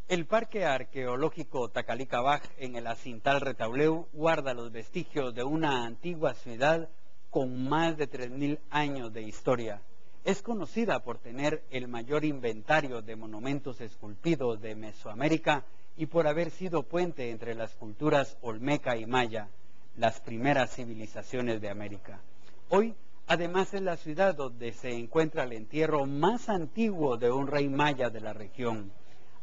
El Parque Arqueológico Tacalicabaj en el Acintal Retauleu guarda los vestigios de una antigua ciudad con más de 3000 años de historia. Es conocida por tener el mayor inventario de monumentos esculpidos de Mesoamérica y por haber sido puente entre las culturas olmeca y maya, las primeras civilizaciones de América. Hoy, además, es la ciudad donde se encuentra el entierro más antiguo de un rey maya de la región.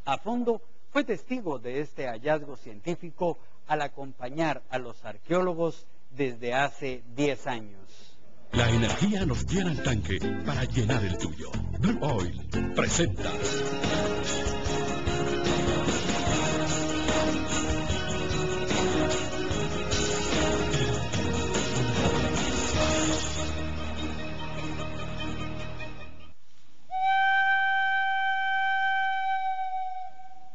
A fondo fue testigo de este hallazgo científico al acompañar a los arqueólogos desde hace 10 años. La energía nos llena el tanque para llenar el tuyo. Blue Oil presenta.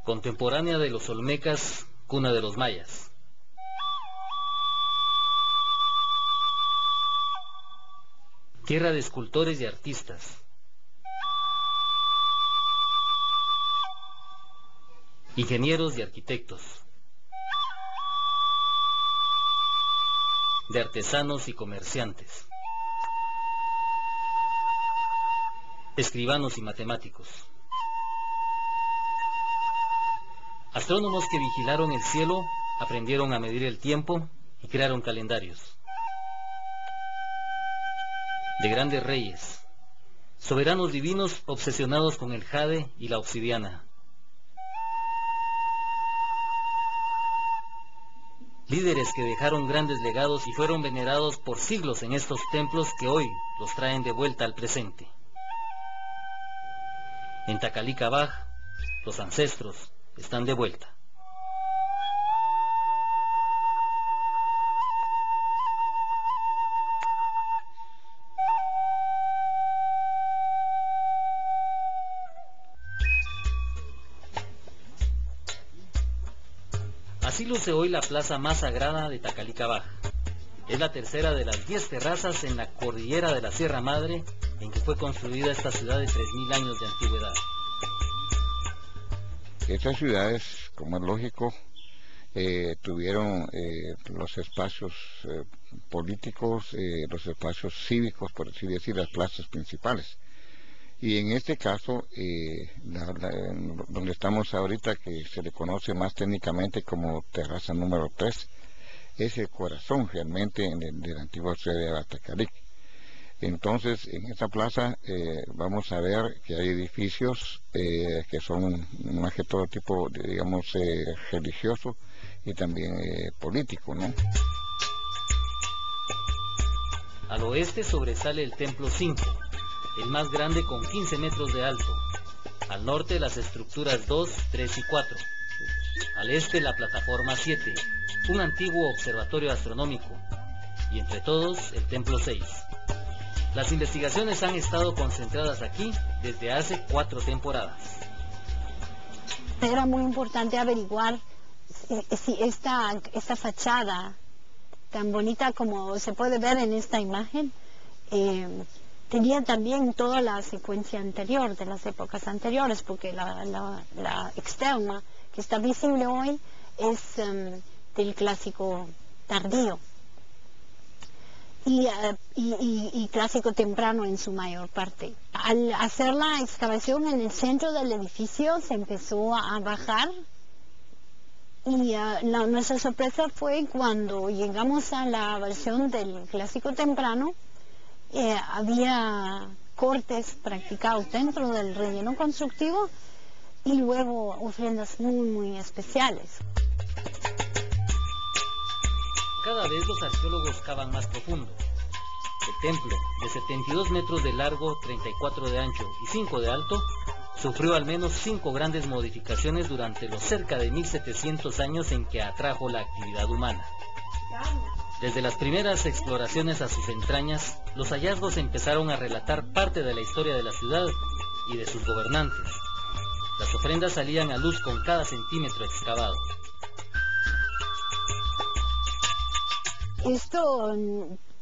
Contemporánea de los olmecas, cuna de los mayas. Tierra de escultores y artistas. Ingenieros y arquitectos. De artesanos y comerciantes. Escribanos y matemáticos. Astrónomos que vigilaron el cielo, aprendieron a medir el tiempo y crearon calendarios. De grandes reyes, soberanos divinos obsesionados con el jade y la obsidiana. Líderes que dejaron grandes legados y fueron venerados por siglos en estos templos que hoy los traen de vuelta al presente. En Tacalicabaj, los ancestros están de vuelta. Así luce hoy la plaza más sagrada de Tacalicabaj. Es la tercera de las 10 terrazas en la cordillera de la Sierra Madre en que fue construida esta ciudad de 3000 años de antigüedad. Estas ciudades, como es lógico, tuvieron los espacios políticos, los espacios cívicos, por así decir, las plazas principales. Y en este caso, donde estamos ahorita, que se le conoce más técnicamente como terraza número 3, es el corazón realmente de la antigua ciudad de Atacalic. Entonces, en esta plaza vamos a ver que hay edificios que son más que todo tipo, digamos, religioso y también político, ¿no? Al oeste sobresale el Templo 5, el más grande con 15 metros de alto. Al norte las estructuras 2, 3 y 4. Al este la plataforma 7, un antiguo observatorio astronómico. Y entre todos el Templo 6. Las investigaciones han estado concentradas aquí desde hace 4 temporadas. Era muy importante averiguar si esta fachada, tan bonita como se puede ver en esta imagen, tenía también toda la secuencia anterior, de las épocas anteriores, porque la externa que está visible hoy es del clásico tardío. Y clásico temprano en su mayor parte. Al hacer la excavación en el centro del edificio se empezó a bajar y nuestra sorpresa fue cuando llegamos a la versión del clásico temprano, había cortes practicados dentro del relleno constructivo y luego ofrendas muy especiales. Cada vez los arqueólogos cavan más profundo. El templo, de 72 metros de largo, 34 de ancho y 5 de alto, sufrió al menos 5 grandes modificaciones durante los cerca de 1700 años en que atrajo la actividad humana. Desde las primeras exploraciones a sus entrañas, los hallazgos empezaron a relatar parte de la historia de la ciudad y de sus gobernantes. Las ofrendas salían a luz con cada centímetro excavado. Esto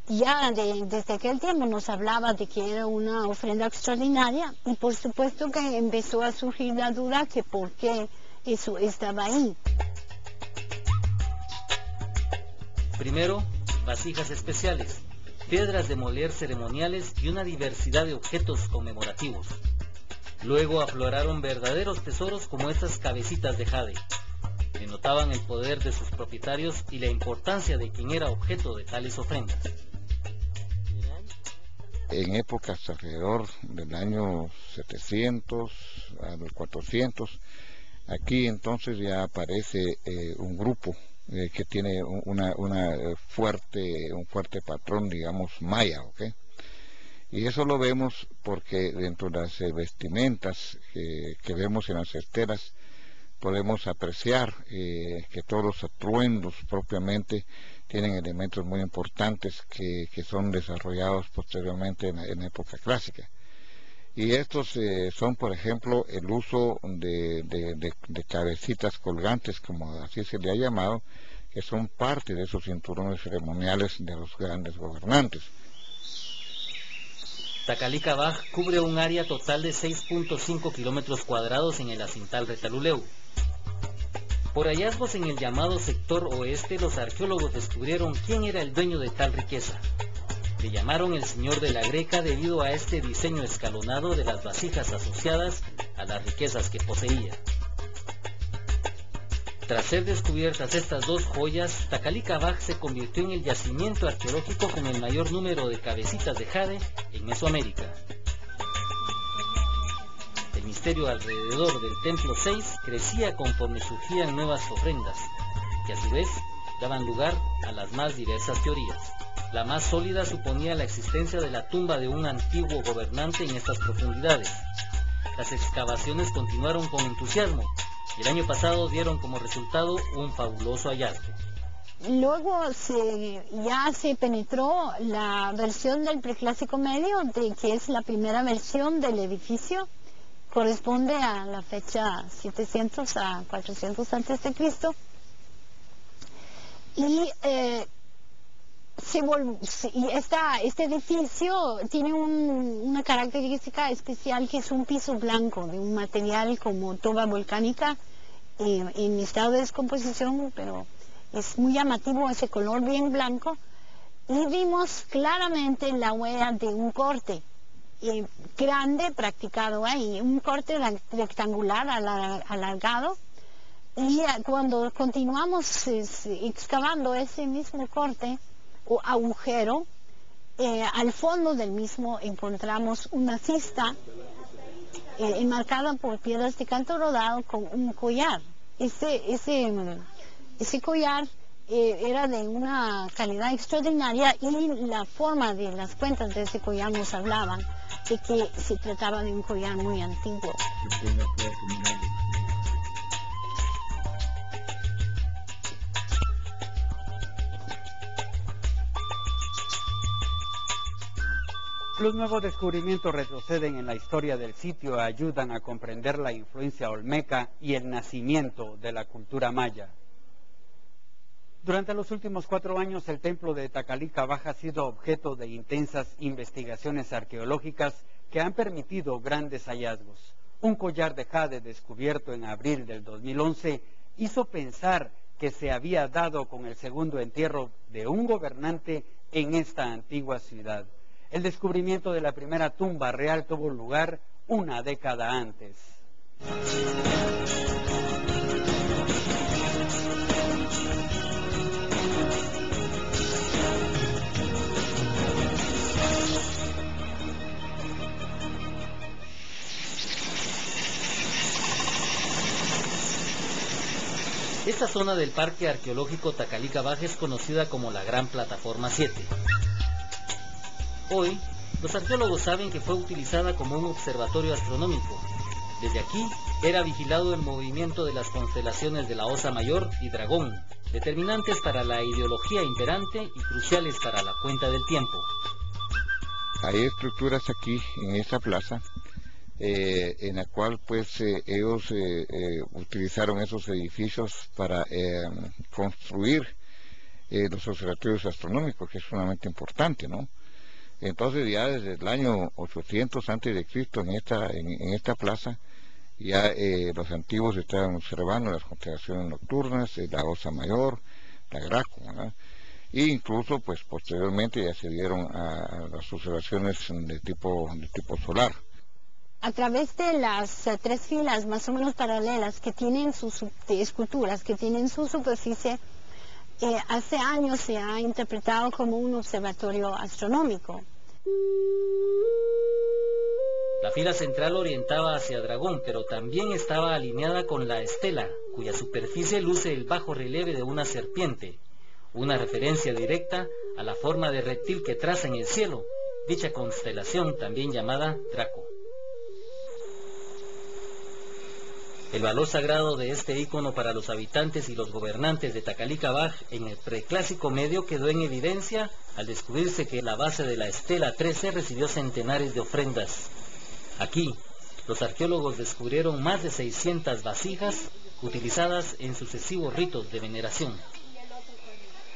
ya desde aquel tiempo nos hablaba de que era una ofrenda extraordinaria y por supuesto que empezó a surgir la duda que por qué eso estaba ahí. Primero, vasijas especiales, piedras de moler ceremoniales y una diversidad de objetos conmemorativos. Luego afloraron verdaderos tesoros como estas cabecitas de jade. Denotaban el poder de sus propietarios y la importancia de quien era objeto de tales ofrendas. En épocas alrededor del año 700 al 400, aquí entonces ya aparece un grupo que tiene un fuerte patrón, digamos, maya, ¿ok? Y eso lo vemos porque dentro de las vestimentas que vemos en las esteras podemos apreciar que todos los atuendos propiamente tienen elementos muy importantes que son desarrollados posteriormente en la época clásica. Y estos son, por ejemplo, el uso de cabecitas colgantes, como así se le ha llamado, que son parte de esos cinturones ceremoniales de los grandes gobernantes. Tacalica Baj cubre un área total de 6.5 kilómetros cuadrados en el Acintal Retalhuleu. Por hallazgos en el llamado sector oeste, los arqueólogos descubrieron quién era el dueño de tal riqueza. Le llamaron el Señor de la Greca debido a este diseño escalonado de las vasijas asociadas a las riquezas que poseía. Tras ser descubiertas estas dos joyas, Tacalica Baj se convirtió en el yacimiento arqueológico con el mayor número de cabecitas de jade en Mesoamérica. El misterio alrededor del Templo 6 crecía conforme surgían nuevas ofrendas, que a su vez daban lugar a las más diversas teorías. La más sólida suponía la existencia de la tumba de un antiguo gobernante en estas profundidades. Las excavaciones continuaron con entusiasmo y el año pasado dieron como resultado un fabuloso hallazgo. Luego ya se penetró la versión del preclásico medio, que es la primera versión del edificio. Corresponde a la fecha 700 a 400 antes de Cristo. Y este edificio tiene una característica especial, que es un piso blanco de un material como toba volcánica en estado de descomposición, pero es muy llamativo ese color bien blanco. Y vimos claramente la huella de un corte grande practicado ahí, un corte rectangular alargado. Y cuando continuamos excavando ese mismo corte o agujero, al fondo del mismo encontramos una cista enmarcada por piedras de canto rodado con un collar. Ese collar era de una calidad extraordinaria, y la forma de las cuentas de ese collar nos hablaban de que se trataba de un collar muy antiguo. Los nuevos descubrimientos retroceden en la historia del sitio y ayudan a comprender la influencia olmeca y el nacimiento de la cultura maya. Durante los últimos 4 años, el templo de Tacalica Baj ha sido objeto de intensas investigaciones arqueológicas que han permitido grandes hallazgos. Un collar de jade descubierto en abril del 2011 hizo pensar que se había dado con el segundo entierro de un gobernante en esta antigua ciudad. El descubrimiento de la primera tumba real tuvo lugar una década antes. Esta zona del Parque Arqueológico Tacalica Baj es conocida como la Gran Plataforma 7. Hoy, los arqueólogos saben que fue utilizada como un observatorio astronómico. Desde aquí era vigilado el movimiento de las constelaciones de la Osa Mayor y Dragón, determinantes para la ideología imperante y cruciales para la cuenta del tiempo. Hay estructuras aquí en esta plaza en la cual pues ellos utilizaron esos edificios para construir los observatorios astronómicos, que es sumamente importante, ¿no? Entonces ya desde el año 800 antes de Cristo en esta plaza Ya los antiguos estaban observando las constelaciones nocturnas, la Osa Mayor, la Graco, ¿verdad? E incluso pues posteriormente ya se dieron a las observaciones de tipo solar. A través de las tres filas más o menos paralelas que tienen sus esculturas, que tienen su superficie, hace años se ha interpretado como un observatorio astronómico. La fila central orientaba hacia Dragón, pero también estaba alineada con la estela, cuya superficie luce el bajo relieve de una serpiente, una referencia directa a la forma de reptil que traza en el cielo dicha constelación, también llamada Draco. El valor sagrado de este ícono para los habitantes y los gobernantes de Tacalicabaj en el preclásico medio quedó en evidencia al descubrirse que la base de la estela 13 recibió centenares de ofrendas. Aquí, los arqueólogos descubrieron más de 600 vasijas utilizadas en sucesivos ritos de veneración.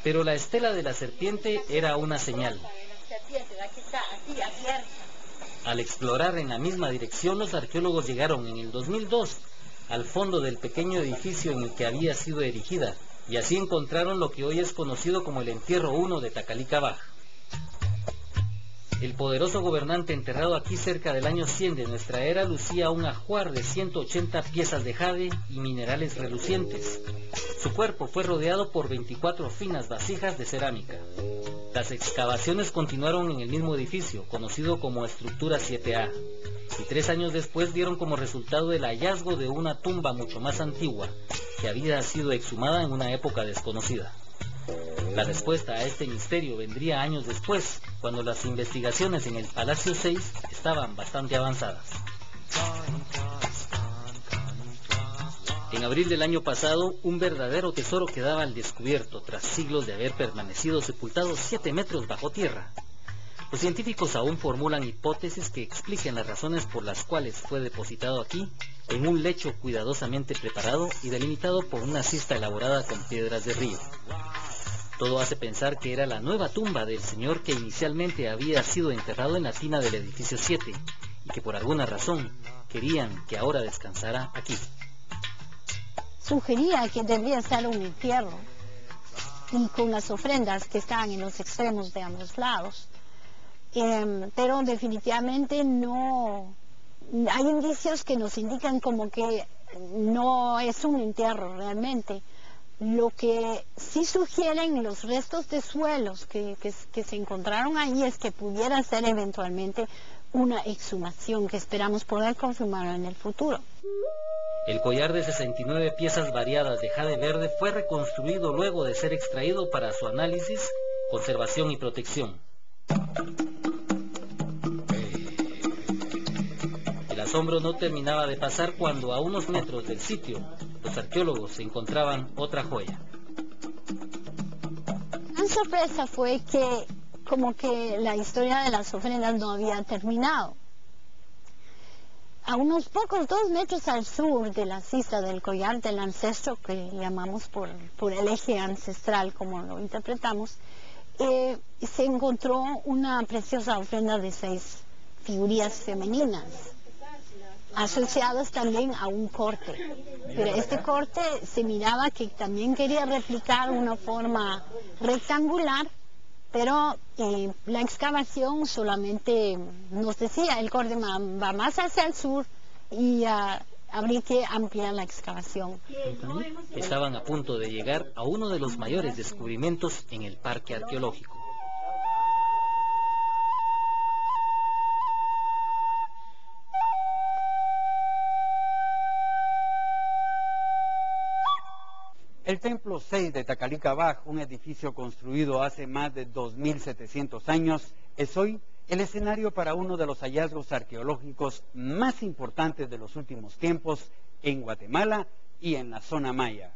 Pero la estela de la serpiente era una señal. Al explorar en la misma dirección, los arqueólogos llegaron en el 2002 al fondo del pequeño edificio en el que había sido erigida, y así encontraron lo que hoy es conocido como el Entierro 1 de Tacalicabaj. El poderoso gobernante enterrado aquí cerca del año 100 de nuestra era lucía un ajuar de 180 piezas de jade y minerales relucientes. Su cuerpo fue rodeado por 24 finas vasijas de cerámica. Las excavaciones continuaron en el mismo edificio, conocido como Estructura 7A, y 3 años después dieron como resultado el hallazgo de una tumba mucho más antigua, que había sido exhumada en una época desconocida. La respuesta a este misterio vendría años después, cuando las investigaciones en el Palacio 6 estaban bastante avanzadas. En abril del año pasado, un verdadero tesoro quedaba al descubierto tras siglos de haber permanecido sepultado 7 metros bajo tierra. Los científicos aún formulan hipótesis que expliquen las razones por las cuales fue depositado aquí, en un lecho cuidadosamente preparado y delimitado por una cista elaborada con piedras de río. Todo hace pensar que era la nueva tumba del señor que inicialmente había sido enterrado en la tina del edificio 7 y que por alguna razón querían que ahora descansara aquí. Sugería que debía ser un entierro, y con las ofrendas que estaban en los extremos de ambos lados. Pero definitivamente no hay indicios que nos indican como que no es un entierro realmente. Lo que sí sugieren los restos de suelos que se encontraron ahí es que pudiera ser eventualmente una exhumación que esperamos poder confirmar en el futuro. El collar de 69 piezas variadas de jade verde fue reconstruido luego de ser extraído para su análisis, conservación y protección. El asombro no terminaba de pasar cuando a unos metros del sitio, los arqueólogos encontraban otra joya. La sorpresa fue que como que la historia de las ofrendas no había terminado. A unos pocos 2 metros al sur de la cista del collar del ancestro, que llamamos por el eje ancestral como lo interpretamos, se encontró una preciosa ofrenda de 6 figurillas femeninas, asociadas también a un corte. Pero este corte se miraba que también quería replicar una forma rectangular, pero la excavación solamente nos decía el corte va más hacia el sur y habría que ampliar la excavación. Estaban a punto de llegar a uno de los mayores descubrimientos en el parque arqueológico. El Templo 6 de Tacalicabaj, un edificio construido hace más de 2.700 años, es hoy el escenario para uno de los hallazgos arqueológicos más importantes de los últimos tiempos en Guatemala y en la zona maya.